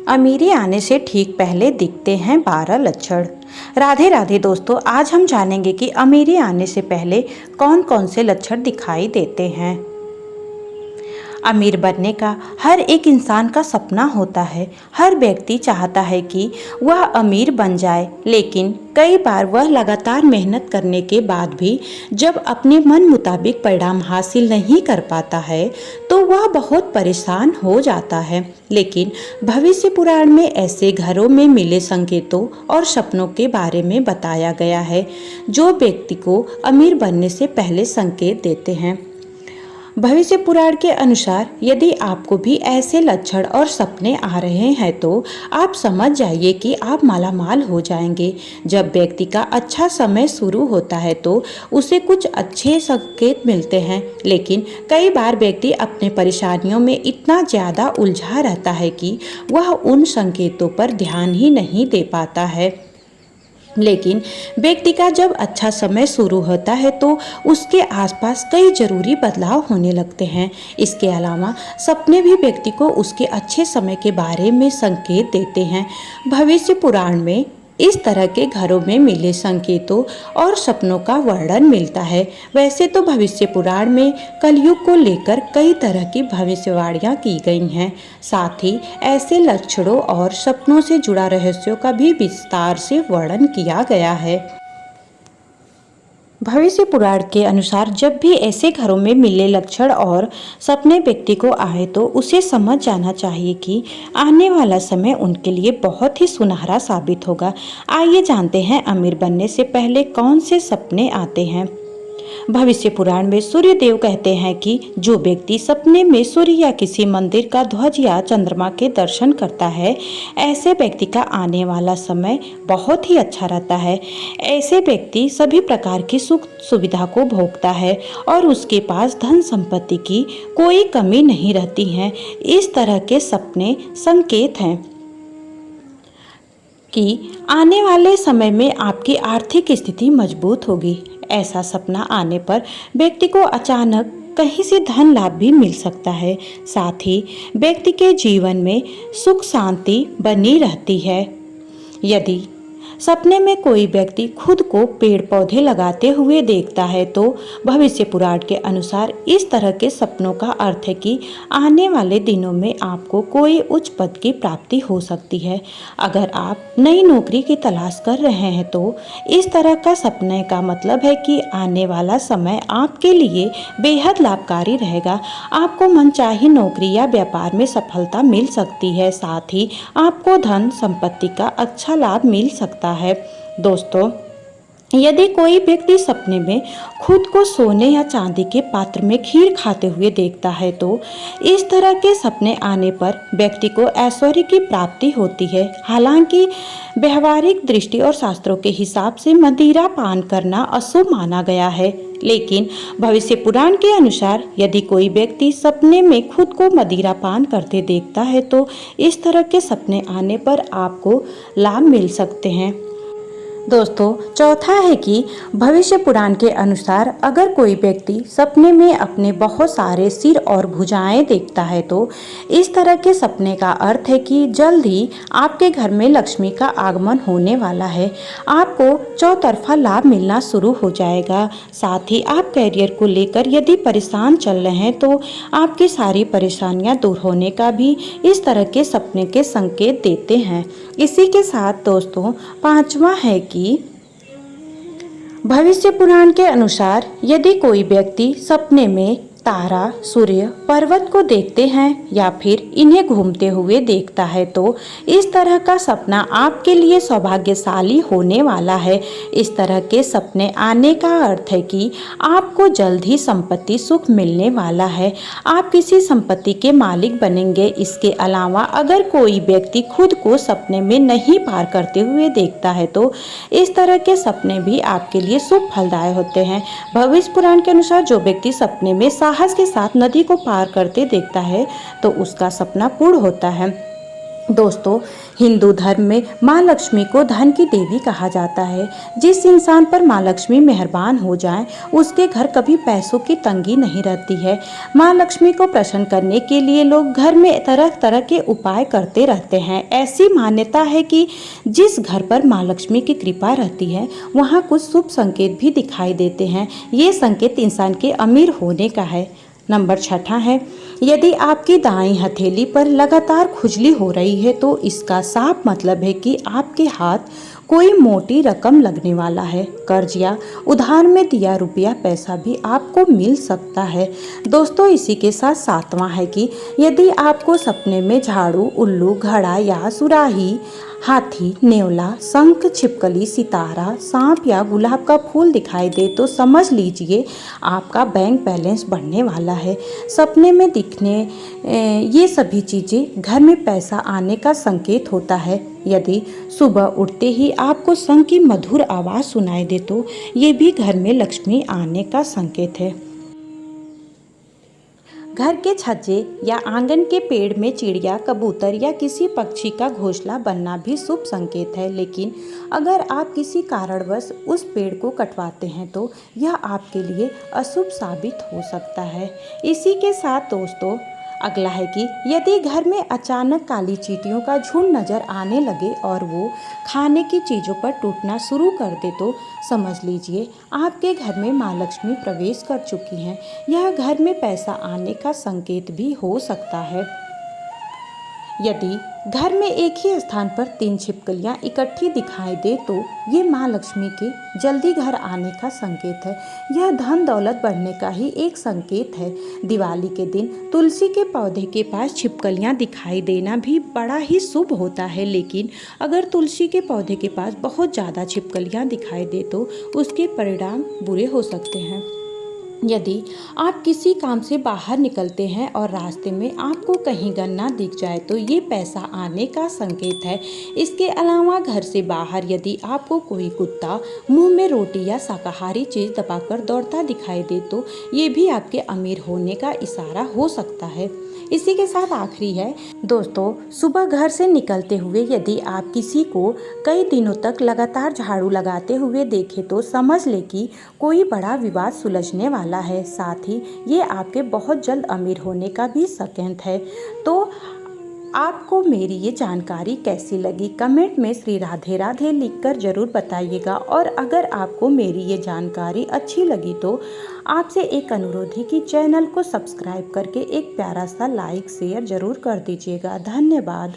अमीरी आने से ठीक पहले दिखते हैं 12 लक्षण। राधे राधे दोस्तों, आज हम जानेंगे कि अमीरी आने से पहले कौन कौन से लक्षण दिखाई देते हैं। अमीर बनने का हर एक इंसान का सपना होता है। हर व्यक्ति चाहता है कि वह अमीर बन जाए, लेकिन कई बार वह लगातार मेहनत करने के बाद भी जब अपने मन मुताबिक परिणाम हासिल नहीं कर पाता है तो वह बहुत परेशान हो जाता है। लेकिन भविष्य पुराण में ऐसे घरों में मिले संकेतों और सपनों के बारे में बताया गया है जो व्यक्ति को अमीर बनने से पहले संकेत देते हैं। भविष्य पुराण के अनुसार यदि आपको भी ऐसे लक्षण और सपने आ रहे हैं तो आप समझ जाइए कि आप मालामाल हो जाएंगे। जब व्यक्ति का अच्छा समय शुरू होता है तो उसे कुछ अच्छे संकेत मिलते हैं, लेकिन कई बार व्यक्ति अपने परेशानियों में इतना ज़्यादा उलझा रहता है कि वह उन संकेतों पर ध्यान ही नहीं दे पाता है। लेकिन व्यक्ति का जब अच्छा समय शुरू होता है तो उसके आसपास कई जरूरी बदलाव होने लगते हैं। इसके अलावा सपने भी व्यक्ति को उसके अच्छे समय के बारे में संकेत देते हैं। भविष्य पुराण में इस तरह के घरों में मिले संकेतों और सपनों का वर्णन मिलता है। वैसे तो भविष्य पुराण में कलयुग को लेकर कई तरह की भविष्यवाणियां की गई हैं। साथ ही ऐसे लक्षणों और सपनों से जुड़ा रहस्यों का भी विस्तार से वर्णन किया गया है। भविष्य पुराण के अनुसार जब भी ऐसे घरों में मिले लक्षण और सपने व्यक्ति को आए तो उसे समझ जाना चाहिए कि आने वाला समय उनके लिए बहुत ही सुनहरा साबित होगा। आइए जानते हैं अमीर बनने से पहले कौन से सपने आते हैं। भविष्य पुराण में सूर्य देव कहते हैं कि जो व्यक्ति सपने में सूर्य या किसी मंदिर का ध्वज या चंद्रमा के दर्शन करता है, ऐसे व्यक्ति का आने वाला समय बहुत ही अच्छा रहता है। ऐसे व्यक्ति सभी प्रकार की सुख सुविधा को भोगता है और उसके पास धन संपत्ति की कोई कमी नहीं रहती है। इस तरह के सपने संकेत हैं कि आने वाले समय में आपकी आर्थिक स्थिति मजबूत होगी। ऐसा सपना आने पर व्यक्ति को अचानक कहीं से धन लाभ भी मिल सकता है। साथ ही व्यक्ति के जीवन में सुख शांति बनी रहती है। यदि सपने में कोई व्यक्ति खुद को पेड़ पौधे लगाते हुए देखता है तो भविष्य पुराण के अनुसार इस तरह के सपनों का अर्थ है कि आने वाले दिनों में आपको कोई उच्च पद की प्राप्ति हो सकती है। अगर आप नई नौकरी की तलाश कर रहे हैं तो इस तरह का सपने का मतलब है कि आने वाला समय आपके लिए बेहद लाभकारी रहेगा। आपको मनचाही नौकरी या व्यापार में सफलता मिल सकती है। साथ ही आपको धन संपत्ति का अच्छा लाभ मिल सकता है। दोस्तों, यदि कोई व्यक्ति सपने में खुद को सोने या चांदी के पात्र में खीर खाते हुए देखता है तो इस तरह के सपने आने पर व्यक्ति को ऐश्वर्य की प्राप्ति होती है। हालांकि व्यवहारिक दृष्टि और शास्त्रों के हिसाब से मदिरा पान करना अशुभ माना गया है, लेकिन भविष्य पुराण के अनुसार यदि कोई व्यक्ति सपने में खुद को मदिरा पान करते देखता है तो इस तरह के सपने आने पर आपको लाभ मिल सकते हैं। दोस्तों, चौथा है कि भविष्य पुराण के अनुसार अगर कोई व्यक्ति सपने में अपने बहुत सारे सिर और भुजाएं देखता है तो इस तरह के सपने का अर्थ है कि जल्द ही आपके घर में लक्ष्मी का आगमन होने वाला है। आपको चौतरफा लाभ मिलना शुरू हो जाएगा। साथ ही आप करियर को लेकर यदि परेशान चल रहे हैं तो आपकी सारी परेशानियां दूर होने का भी इस तरह के सपने के संकेत देते हैं। इसी के साथ दोस्तों, पांचवा है कि भविष्य पुराण के अनुसार यदि कोई व्यक्ति सपने में तारा, सूर्य, पर्वत को देखते हैं या फिर इन्हें घूमते हुए देखता है तो इस तरह का सपना आपके लिए सौभाग्यशाली होने वाला है। इस तरह के सपने आने का अर्थ है कि आपको जल्द ही संपत्ति सुख मिलने वाला है। आप किसी संपत्ति के मालिक बनेंगे। इसके अलावा अगर कोई व्यक्ति खुद को सपने में नहीं पार करते हुए देखता है तो इस तरह के सपने भी आपके लिए शुभ फलदायक होते हैं। भविष्य पुराण के अनुसार जो व्यक्ति सपने में साहस के साथ नदी को पार करते देखता है तो उसका सपना पूर्ण होता है। दोस्तों, हिंदू धर्म में माँ लक्ष्मी को धन की देवी कहा जाता है। जिस इंसान पर माँ लक्ष्मी मेहरबान हो जाए, उसके घर कभी पैसों की तंगी नहीं रहती है। माँ लक्ष्मी को प्रसन्न करने के लिए लोग घर में तरह तरह के उपाय करते रहते हैं। ऐसी मान्यता है कि जिस घर पर माँ लक्ष्मी की कृपा रहती है, वहाँ कुछ शुभ संकेत भी दिखाई देते हैं। ये संकेत इंसान के अमीर होने का है। नंबर 6 है, यदि आपकी दाईं हथेली पर लगातार खुजली हो रही है तो इसका साफ मतलब है कि आपके हाथ कोई मोटी रकम लगने वाला है। कर्ज या उधार में दिया रुपया पैसा भी आपको मिल सकता है। दोस्तों, इसी के साथ 7वां है कि यदि आपको सपने में झाड़ू, उल्लू, घड़ा या सुराही, हाथी, नेवला, शंख, छिपकली, सितारा, सांप या गुलाब का फूल दिखाई दे तो समझ लीजिए आपका बैंक बैलेंस बढ़ने वाला है। सपने में दिखने ये सभी चीज़ें घर में पैसा आने का संकेत होता है। यदि सुबह उठते ही आपको शंख की मधुर आवाज़ सुनाई दे तो ये भी घर में लक्ष्मी आने का संकेत है। घर के छज्जे या आंगन के पेड़ में चिड़िया, कबूतर या किसी पक्षी का घोंसला बनना भी शुभ संकेत है। लेकिन अगर आप किसी कारणवश उस पेड़ को कटवाते हैं तो यह आपके लिए अशुभ साबित हो सकता है। इसी के साथ दोस्तों, अगला है कि यदि घर में अचानक काली चींटियों का झुंड नजर आने लगे और वो खाने की चीज़ों पर टूटना शुरू कर दे तो समझ लीजिए आपके घर में माँ लक्ष्मी प्रवेश कर चुकी हैं। यह घर में पैसा आने का संकेत भी हो सकता है। यदि घर में एक ही स्थान पर 3 छिपकलियां इकट्ठी दिखाई दे तो ये माँ लक्ष्मी के जल्दी घर आने का संकेत है। यह धन दौलत बढ़ने का ही एक संकेत है। दिवाली के दिन तुलसी के पौधे के पास छिपकलियां दिखाई देना भी बड़ा ही शुभ होता है। लेकिन अगर तुलसी के पौधे के पास बहुत ज़्यादा छिपकलियां दिखाई दे तो उसके परिणाम बुरे हो सकते हैं। यदि आप किसी काम से बाहर निकलते हैं और रास्ते में आपको कहीं गन्ना दिख जाए तो ये पैसा आने का संकेत है। इसके अलावा घर से बाहर यदि आपको कोई कुत्ता मुंह में रोटी या शाकाहारी चीज़ दबाकर दौड़ता दिखाई दे तो ये भी आपके अमीर होने का इशारा हो सकता है। इसी के साथ आखिरी है दोस्तों, सुबह घर से निकलते हुए यदि आप किसी को कई दिनों तक लगातार झाड़ू लगाते हुए देखें तो समझ ले कि कोई बड़ा विवाद सुलझने वाला है। साथ ही ये आपके बहुत जल्द अमीर होने का भी संकेत है। तो आपको मेरी ये जानकारी कैसी लगी? कमेंट में श्री राधे राधे लिखकर ज़रूर बताइएगा। और अगर आपको मेरी ये जानकारी अच्छी लगी तो आपसे एक अनुरोध है कि चैनल को सब्सक्राइब करके एक प्यारा सा लाइक शेयर ज़रूर कर दीजिएगा। धन्यवाद।